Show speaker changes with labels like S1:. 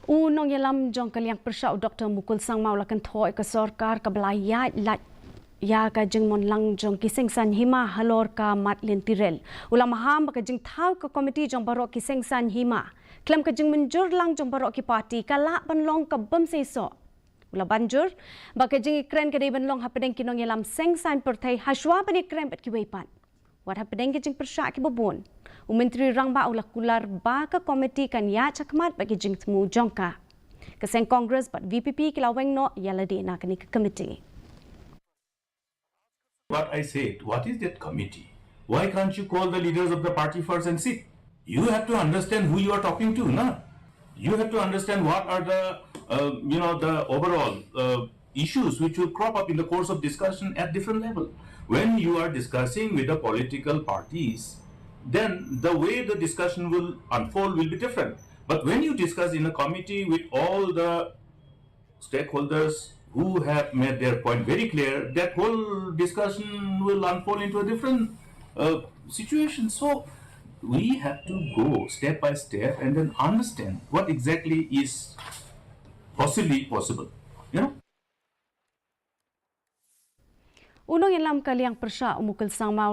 S1: Unong yalam jong kaliang persya Dr. Mukul Sangma ulakan thoi ke Sorkar ke belayat lat ya ka jeng mon lang jong kiseng san hima Halor ka mat Lynti rel. Ulam ham ka jeng thau ke komiti jong barok kiseng san hima. Klem ka jeng menjur lang jong barok ki parti kala banlong ka bem seso. Ula banjur baka jeng ikren ka dei banlong hapedeng kinong yalam seng san pertai haswa ban ikren bet ki weipan. Wat hapedeng ka jeng persya ki bobon. Menteri rang ba ulah kular ba ka komiti kan ya cakmat bagi jing temu jongka. Keseng Kongres bat VPP kilaweng no Ïadei nak ni ke komiti.
S2: What I said, what is that committee? Why can't you call the leaders of the party first and sit? You have to understand who you are talking to, na? You have to understand what are the, the overall issues which will crop up in the course of discussion at different level. When you are discussing with the political parties, then the way the discussion will unfold will be different. But when you discuss in a committee with all the stakeholders who have made their point very clear, that whole discussion will unfold into a different situation. So we have to go step by step and then understand what exactly is possibly possible.
S1: Unong yalam kaliang persya Mukul Sangma